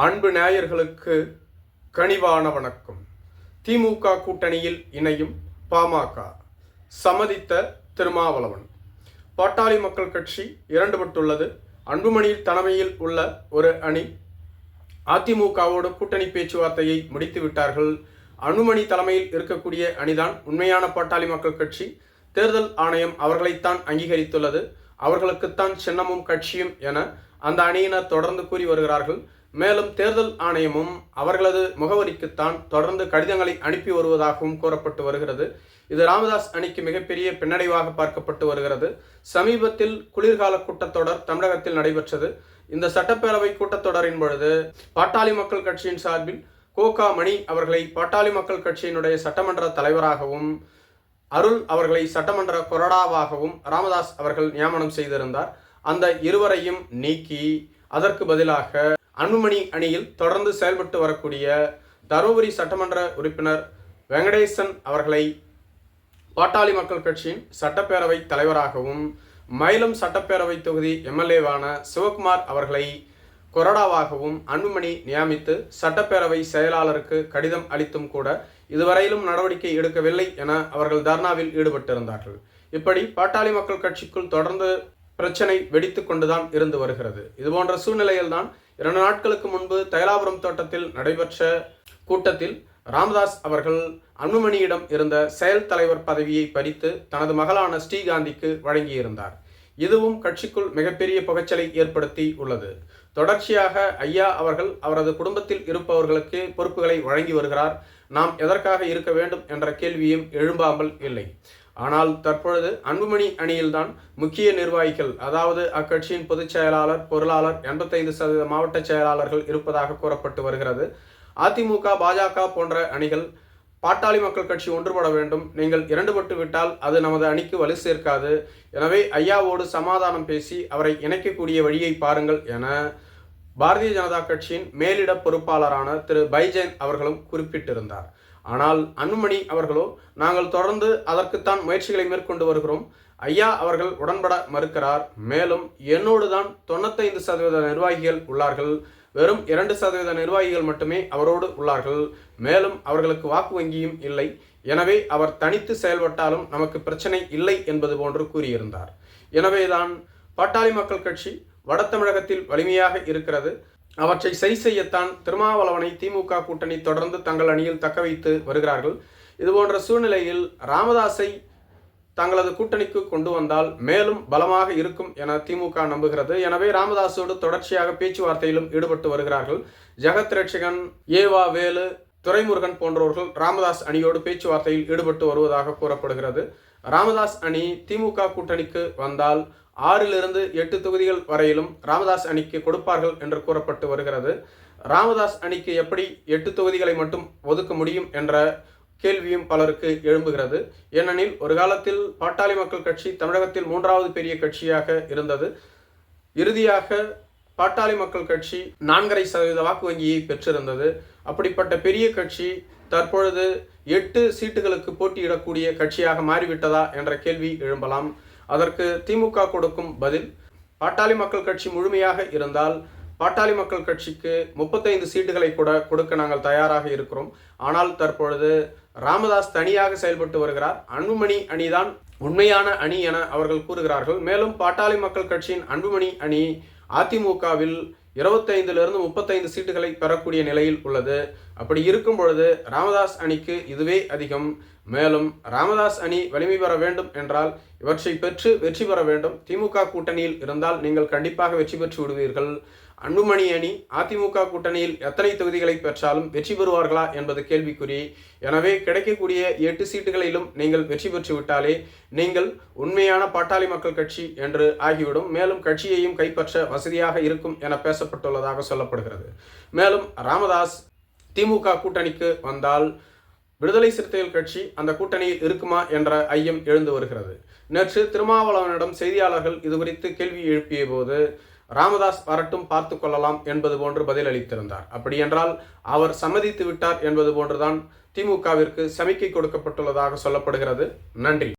அன்பு நேயர்களுக்கு கனிவான வணக்கம். திமுக கூட்டணியில் இணையும் பாமக சம்மதித்த திருமாவளவன். பாட்டாளி மக்கள் கட்சி இரண்டுபட்டுள்ளது. அன்புமணி தலைமையில் உள்ள ஒரு அணி அதிமுகவோடு கூட்டணி பேச்சுவார்த்தையை முடித்து விட்டார்கள். அன்புமணி தலைமையில் இருக்கக்கூடிய அணிதான் உண்மையான பாட்டாளி மக்கள் கட்சி. தேர்தல் ஆணையம் அவர்களைத்தான் அங்கீகரித்துள்ளது. அவர்களுக்குத்தான் சின்னமும் கட்சியும் என அந்த அணியினர் தொடர்ந்து கூறி வருகிறார்கள். மேலும் தேர்தல் ஆணையமும் அவர்களது முகவரிக்குத்தான் தொடர்ந்து கடிதங்களை அனுப்பி வருவதாகவும் கூறப்பட்டு வருகிறது. இது ராமதாஸ் அணிக்கு மிகப்பெரிய பின்னடைவாக பார்க்கப்பட்டு வருகிறது. சமீபத்தில் குளிர்கால கூட்டத்தொடர் தமிழகத்தில் நடைபெற்றது. இந்த சட்டப்பேரவை கூட்டத்தொடரின் பொழுது பாட்டாளி மக்கள் கட்சியின் சார்பில் கோகா மணி அவர்களை பாட்டாளி மக்கள் கட்சியினுடைய சட்டமன்ற தலைவராகவும் அருள் அவர்களை சட்டமன்ற கொறடாவாகவும் ராமதாஸ் அவர்கள் நியமனம் செய்திருந்தார். அந்த இருவரையும் நீக்கி அதற்கு பதிலாக அன்புமணி அணியில் தொடர்ந்து செயல்பட்டு வரக்கூடிய தருமபுரி சட்டமன்ற உறுப்பினர் வெங்கடேசன் அவர்களை பாட்டாளி மக்கள் கட்சியின் சட்டப்பேரவை தலைவராகவும் மயிலம் சட்டப்பேரவை தொகுதி எம்எல்ஏவான சிவகுமார் அவர்களை கொறடாவாகவும் அன்புமணி நியமித்து சட்டப்பேரவை செயலாளருக்கு கடிதம் அளித்தும் கூட இதுவரையிலும் நடவடிக்கை எடுக்கவில்லை என அவர்கள் தர்ணாவில் ஈடுபட்டிருந்தார்கள். இப்படி பாட்டாளி மக்கள் கட்சிக்குள் தொடர்ந்து பிரச்சனை வெடித்து கொண்டுதான் இருந்து வருகிறது. இதுபோன்ற சூழ்நிலையில்தான் 2 நாட்களுக்கு முன்பு தைலாபுரம் தோட்டத்தில் நடைபெற்ற கூட்டத்தில் ராமதாஸ் அவர்கள் அன்புமணியிடம் இருந்த செயல் தலைவர் பதவியை பறித்து தனது மகளான ஸ்ரீகாந்திக்கு வழங்கியிருந்தார். இதுவும் கட்சிக்குள் மிகப்பெரிய புகைச்சலை ஏற்படுத்தி உள்ளது. தொடர்ச்சியாக ஐயா அவர்கள் அவரது குடும்பத்தில் இருப்பவர்களுக்கு பொறுப்புகளை வழங்கி வருகிறார். நாம் எதற்காக இருக்க வேண்டும் என்ற கேள்வியும் எழும்பாமல் இல்லை. ஆனால் தற்பொழுது அன்புமணி அணியில்தான் முக்கிய நிர்வாகிகள், அதாவது அக்கட்சியின் பொதுச் செயலாளர், பொருளாளர், 85% மாவட்ட செயலாளர்கள் இருப்பதாக கூறப்பட்டு வருகிறது. அதிமுக, பாஜக போன்ற அணிகள் பாட்டாளி மக்கள் கட்சி ஒன்றுபட வேண்டும். நீங்கள் இரண்டுபட்டு விட்டால் அது நமது அணிக்கு வலு சேர்க்காது. எனவே ஐயாவோடு சமாதானம் பேசி அவரை இணைக்கக்கூடிய வழியை பாருங்கள் என பாரதிய ஜனதா கட்சியின் மேலிட பொறுப்பாளரான திரு பைஜெயந்த் அவர்களும் குறிப்பிட்டிருந்தார். ஆனால் அன்புமணி அவர்களோ, நாங்கள் தொடர்ந்து அதற்குத்தான் முயற்சிகளை மேற்கொண்டு வருகிறோம். ஐயா அவர்கள் உடன்பட மறுக்கிறார். மேலும் என்னோடு தான் 95% நிர்வாகிகள் உள்ளார்கள். வெறும் 2% நிர்வாகிகள் மட்டுமே அவரோடு உள்ளார்கள். மேலும் அவர்களுக்கு வாக்கு வங்கியும் இல்லை. எனவே அவர் தனித்து செயல்பட்டாலும் நமக்கு பிரச்சனை இல்லை என்பது போன்று கூறியிருந்தார். எனவேதான் பாட்டாளி மக்கள் கட்சி வட தமிழகத்தில் வலிமையாக இருக்கிறது. அவற்றை சரி செய்யத்தான் திருமாவளவனை திமுக கூட்டணி தொடர்ந்து தங்கள் அணியில் தக்க வைத்து வருகிறார்கள். இதுபோன்ற சூழ்நிலையில் ராமதாஸை தங்களது கூட்டணிக்கு கொண்டு வந்தால் மேலும் பலமாக இருக்கும் என திமுக நம்புகிறது. எனவே ராமதாஸோடு தொடர்ச்சியாக பேச்சுவார்த்தையிலும் ஈடுபட்டு வருகிறார்கள். ஜெகத் ரட்சகன், ஏவா வேலு, துரைமுருகன் போன்றவர்கள் ராமதாஸ் அணியோடு பேச்சுவார்த்தையில் ஈடுபட்டு வருவதாக கூறப்படுகிறது. ராமதாஸ் அணி திமுக கூட்டணிக்கு வந்தால் 6 to 8 தொகுதிகள் வரையிலும் ராமதாஸ் அணிக்கு கொடுப்பார்கள் என்று கூறப்பட்டு வருகிறது. ராமதாஸ் அணிக்கு எப்படி 8 தொகுதிகளை மட்டும் ஒதுக்க முடியும் என்ற கேள்வியும் பலருக்கு எழும்புகிறது. ஏனெனில் ஒரு காலத்தில் பாட்டாளி மக்கள் கட்சி தமிழகத்தில் 3வது பெரிய கட்சியாக இருந்தது. இறுதியாக பாட்டாளி மக்கள் கட்சி 4.5% வாக்கு வங்கியை பெற்றிருந்தது. அப்படிப்பட்ட பெரிய கட்சி தற்பொழுது 8 சீட்டுகளுக்கு போட்டியிடக்கூடிய கட்சியாக மாறிவிட்டதா என்ற கேள்வி எழும்பலாம். அதற்கு திமுக கொடுக்கும் பதில், பாட்டாளி மக்கள் கட்சி முழுமையாக இருந்தால் பாட்டாளி மக்கள் கட்சிக்கு 35 சீட்டுகளை கூட கொடுக்க நாங்கள் தயாராக இருக்கிறோம். ஆனால் தற்பொழுது ராமதாஸ் தனியாக செயல்பட்டு வருகிறார். அன்புமணி அணிதான் உண்மையான அணி என அவர்கள் கூறுகிறார்கள். மேலும் பாட்டாளி மக்கள் கட்சியின் அன்புமணி அணி அதிமுகவில் 25 to 35 சீட்டுகளை பெறக்கூடிய நிலையில் உள்ளது. அப்படி இருக்கும் பொழுது ராமதாஸ் அணிக்கு இதுவே அதிகம். மேலும் ராமதாஸ் அணி வலிமை பெற வேண்டும் என்றால் இவற்றை பெற்று வெற்றி பெற வேண்டும். திமுக கூட்டணியில் இருந்தால் நீங்கள் கண்டிப்பாக வெற்றி பெற்று விடுவீர்கள். அன்புமணி அணி அதிமுக கூட்டணியில் எத்தனை தொகுதிகளை பெற்றாலும் வெற்றி பெறுவார்களா என்பது கேள்விக்குறி. எனவே கிடைக்கக்கூடிய 8 சீட்டுகளிலும் நீங்கள் வெற்றி பெற்று விட்டாலே நீங்கள் உண்மையான பாட்டாளி மக்கள் கட்சி என்று ஆகிவிடும். மேலும் கட்சியையும் கைப்பற்ற வசதியாக இருக்கும் என பேசப்பட்டுள்ளதாக சொல்லப்படுகிறது. மேலும் ராமதாஸ் திமுக கூட்டணிக்கு வந்தால் விடுதலை சிறுத்தைகள் கட்சி அந்த கூட்டணியில் இருக்குமா என்ற ஐயம் எழுந்து வருகிறது. நேற்று திருமாவளவனிடம் செய்தியாளர்கள் இதுகுறித்து கேள்வி எழுப்பிய போது ராமதாஸ் வரட்டும், பார்த்து கொள்ளலாம் என்பது போன்று பதிலளித்திருந்தார். அப்படியென்றால் அவர் சம்மதித்து விட்டார் என்பது போன்றுதான் திமுகவிற்கு சமிக்கை கொடுக்கப்பட்டுள்ளதாக சொல்லப்படுகிறது. நன்றி.